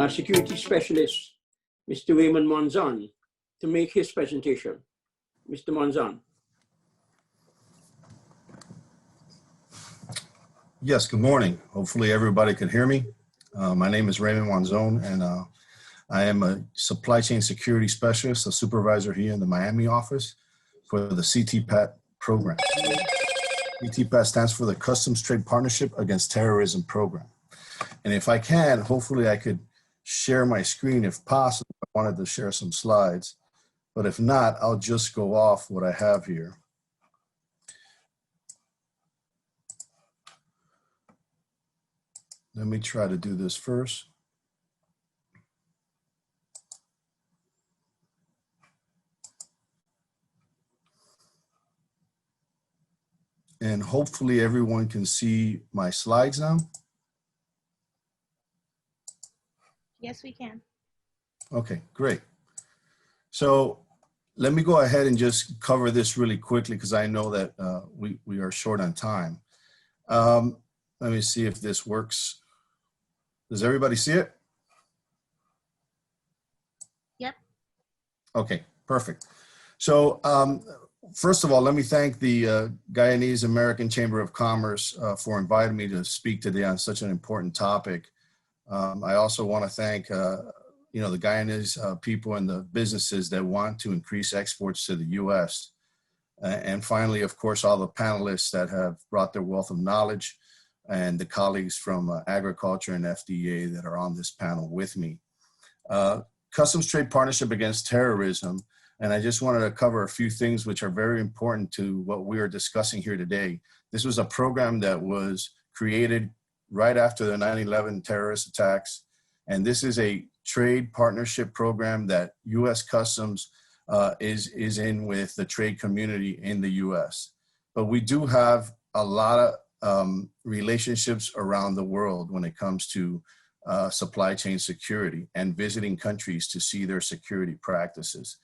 Security Specialist, Mr. Raymond Monzon, to make his presentation. Mr. Monzon. Yes, good morning. Hopefully everybody can hear me. My name is Raymond Monzon, and I am a supply chain security specialist, a supervisor here in the Miami office for the CTPAT program. CTPAT stands for the Customs Trade Partnership Against Terrorism program. And if I can, hopefully I could share my screen if possible. I wanted to share some slides, but if not, I'll just go off what I have here. Let me try to do this first. And hopefully everyone can see my slides now. Yes, we can. Okay, great. So let me go ahead and just cover this really quickly because I know that we are short on time. Let me see if this works. Does everybody see it? Yep. Okay, perfect. So first of all, let me thank the Guyanese American Chamber of Commerce for inviting me to speak today on such an important topic. I also want to thank the Guyanese people and the businesses that want to increase exports to the U.S. And finally, of course, all the panelists that have brought their wealth of knowledge and the colleagues from agriculture and FDA that are on this panel with me. Customs Trade Partnership Against Terrorism, and I just wanted to cover a few things which are very important to what we are discussing here today. This was a program that was created right after the 9/11 terrorist attacks, and this is a trade partnership program that U.S. Customs is in with the trade community in the U.S. But we do have a lot of relationships around the world when it comes to supply chain security and visiting countries to see their security practices.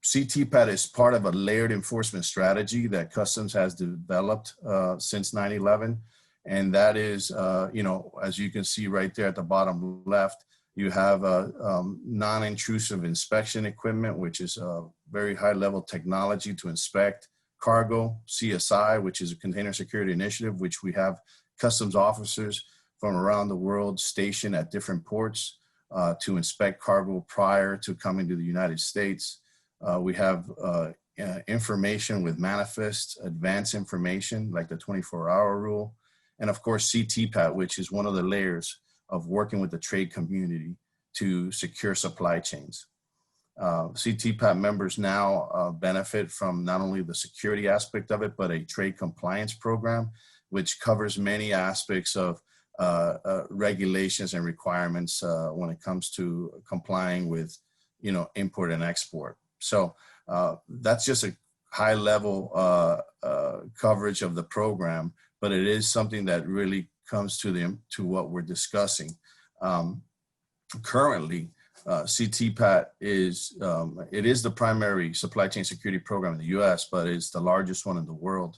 CTPAT is part of a layered enforcement strategy that Customs has developed since 9/11. And that is, as you can see right there at the bottom left, you have non-intrusive inspection equipment, which is a very high level technology to inspect cargo, CSI, which is a container security initiative, which we have customs officers from around the world stationed at different ports to inspect cargo prior to coming to the United States. We have information with manifests, advanced information like the 24-hour rule, and of course CTPAT, which is one of the layers of working with the trade community to secure supply chains. CTPAT members now benefit from not only the security aspect of it, but a trade compliance program, which covers many aspects of regulations and requirements when it comes to complying with, import and export. So that's just a high level coverage of the program, but it is something that really comes to what we're discussing. Currently, CTPAT is the primary supply chain security program in the U.S., but it's the largest one in the world.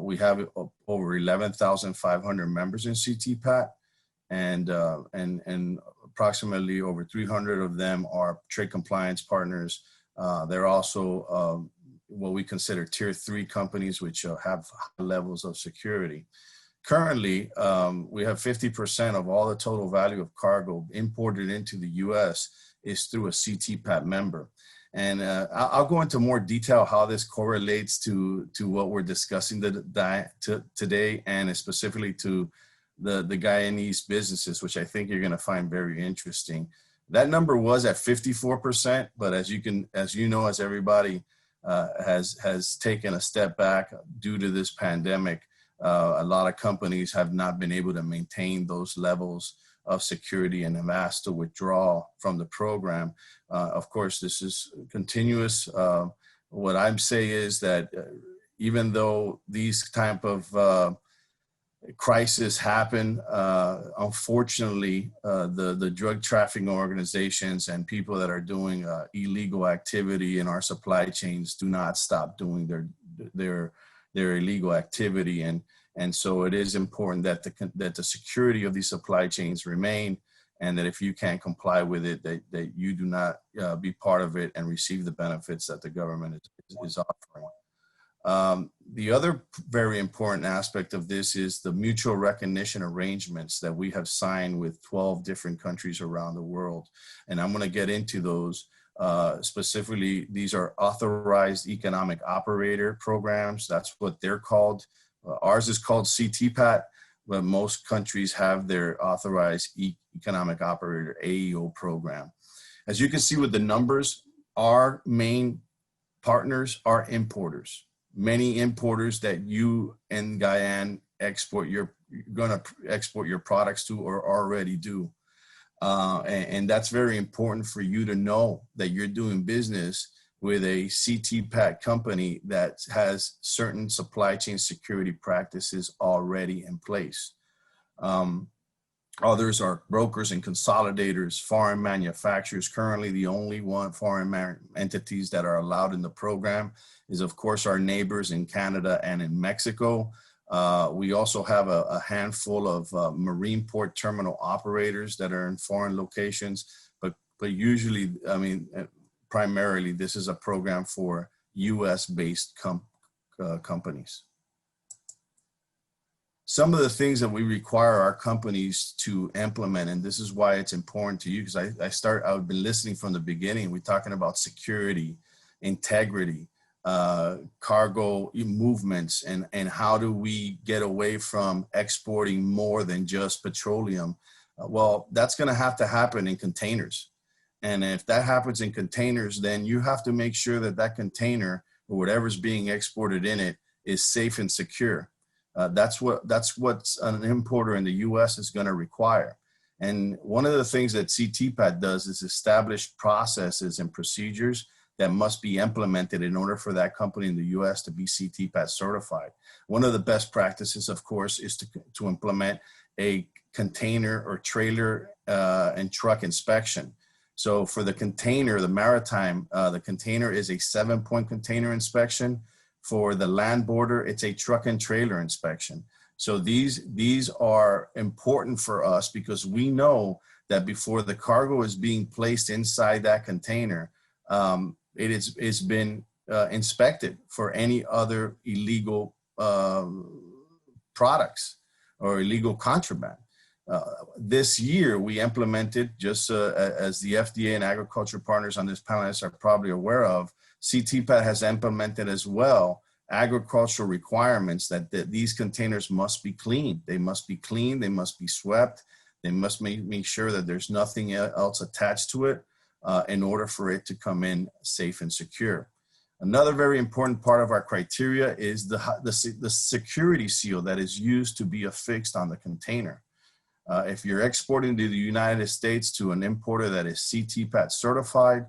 We have over 11,500 members in CTPAT, and approximately over 300 of them are trade compliance partners. They're also what we consider tier 3 companies, which have high levels of security. Currently, we have 50% of all the total value of cargo imported into the U.S. is through a CTPAT member. And I'll go into more detail how this correlates to what we're discussing today, and specifically to the Guyanese businesses, which I think you're going to find very interesting. That number was at 54%, but as everybody has taken a step back due to this pandemic, a lot of companies have not been able to maintain those levels of security and have asked to withdraw from the program. Of course, this is continuous. What I'm saying is that even though these type of crises happen, unfortunately, the drug trafficking organizations and people that are doing illegal activity in our supply chains do not stop doing their illegal activity. And And so it is important that the security of these supply chains remain, and that if you can't comply with it, that you do not be part of it and receive the benefits that the government is offering. The other very important aspect of this is the mutual recognition arrangements that we have signed with 12 different countries around the world. And I'm going to get into those. Specifically, these are authorized economic operator programs. That's what they're called. Ours is called CTPAT, but most countries have their authorized economic operator AEO program. As you can see with the numbers, our main partners are importers. Many importers that you in Guyana gonna export your products to or already do. And that's very important for you to know that you're doing business with a CTPAT company that has certain supply chain security practices already in place. Others are brokers and consolidators, foreign manufacturers. Currently, the only foreign entities that are allowed in the program is, of course, our neighbors in Canada and in Mexico. We also have a handful of marine port terminal operators that are in foreign locations, but usually, I mean, primarily, this is a program for US-based companies. Some of the things that we require our companies to implement, and this is why it's important to you, because I've been listening from the beginning. We're talking about security, integrity, cargo movements, and how do we get away from exporting more than just petroleum. Well, that's going to have to happen in containers. And if that happens in containers, then you have to make sure that that container or whatever's being exported in it is safe and secure. That's what an importer in the U.S. is going to require. And one of the things that CTPAT does is establish processes and procedures that must be implemented in order for that company in the U.S. to be CTPAT certified. One of the best practices, of course, is to implement a container or trailer and truck inspection. So for the container, the maritime, the container is a 7-point container inspection. For the land border, it's a truck and trailer inspection. So these are important for us because we know that before the cargo is being placed inside that container, it's been inspected for any other illegal products or illegal contraband. This year, we implemented, just as the FDA and agriculture partners on this panel are probably aware of, CTPAT has implemented as well agricultural requirements that these containers must be cleaned. They must be cleaned, they must be swept, they must make sure that there's nothing else attached to it in order for it to come in safe and secure. Another very important part of our criteria is the security seal that is used to be affixed on the container. If you're exporting to the United States to an importer that is CTPAT certified,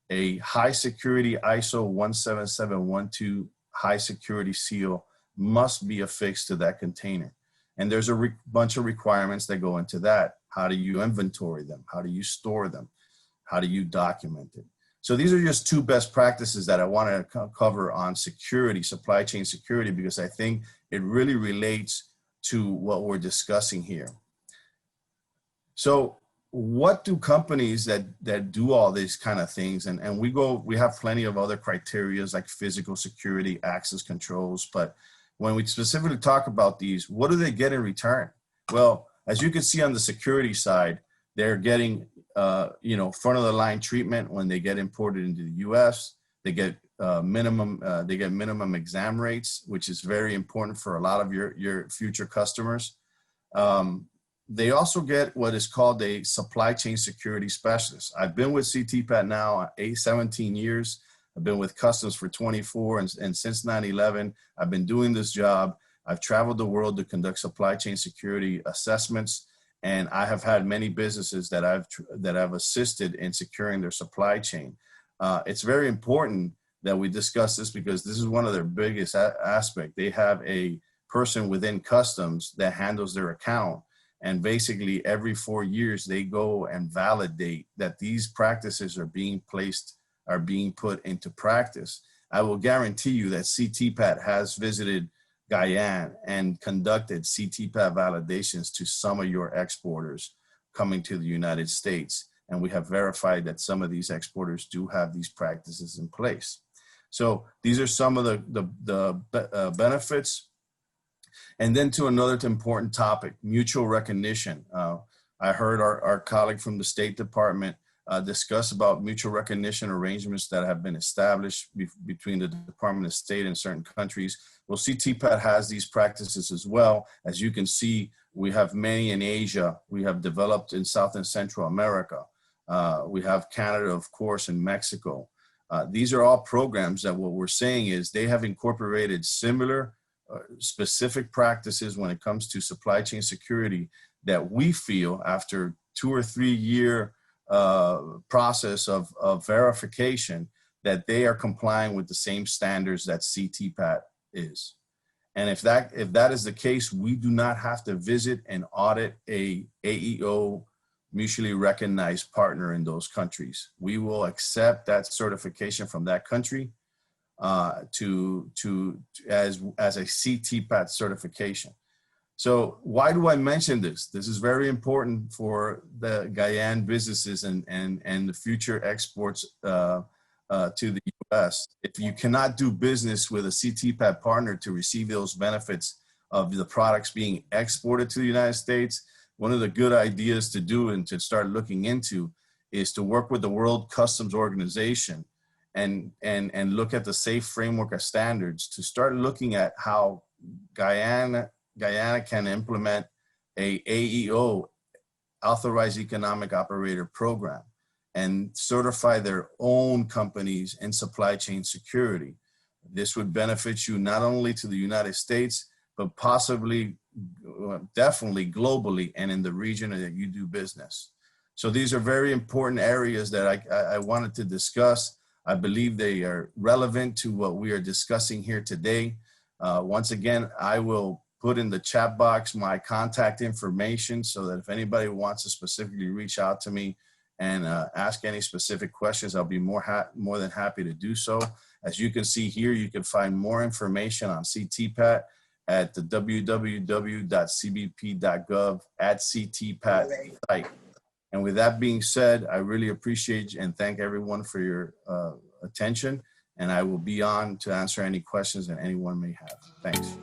a high security ISO 17712 high security seal must be affixed to that container. And there's a bunch of requirements that go into that. How do you inventory them? How do you store them? How do you document it? So these are just two best practices that I want to cover on security, supply chain security, because I think it really relates to what we're discussing here. So what do companies that do all these kind of things, and we have plenty of other criterias like physical security, access controls, but when we specifically talk about these, what do they get in return? Well, as you can see on the security side, they're getting front of the line treatment when they get imported into the U.S. They get minimum exam rates, which is very important for a lot of your future customers. They also get what is called a supply chain security specialist. I've been with CTPAT now 17 years. I've been with Customs for 24, and since 9/11, I've been doing this job. I've traveled the world to conduct supply chain security assessments, and I have had many businesses that I've assisted in securing their supply chain. It's very important that we discuss this because this is one of their biggest aspects. They have a person within Customs that handles their account. And basically every 4 years, they go and validate that these practices are being put into practice. I will guarantee you that CTPAT has visited Guyana and conducted CTPAT validations to some of your exporters coming to the United States. And we have verified that some of these exporters do have these practices in place. So these are some of the benefits. And then to another important topic, mutual recognition. I heard our colleague from the State Department discuss about mutual recognition arrangements that have been established between the Department of State and certain countries. Well, CTPAT has these practices as well. As you can see, we have many in Asia. We have developed in South and Central America. We have Canada, of course, and Mexico. These are all programs that what we're saying is they have incorporated similar specific practices when it comes to supply chain security that we feel after 2 or 3 year process of verification that they are complying with the same standards that CTPAT is. And if that is the case, we do not have to visit and audit a AEO mutually recognized partner in those countries. We will accept that certification from that country as a CTPAT certification. So why do I mention this? This is very important for the Guyana businesses and the future exports to the US. If you cannot do business with a CTPAT partner to receive those benefits of the products being exported to the United States, one of the good ideas to do and to start looking into is to work with the World Customs Organization and look at the safe framework of standards to start looking at how Guyana can implement a AEO, Authorized Economic Operator program, and certify their own companies in supply chain security. This would benefit you not only to the United States, but possibly, definitely globally and in the region that you do business. So these are very important areas that I wanted to discuss. I believe they are relevant to what we are discussing here today. Once again, I will put in the chat box my contact information so that if anybody wants to specifically reach out to me and ask any specific questions, I'll be more than happy to do so. As you can see here, you can find more information on CTPAT at the www.cbp.gov/CTPAT site. And with that being said, I really appreciate and thank everyone for your attention. And I will be on to answer any questions that anyone may have. Thanks.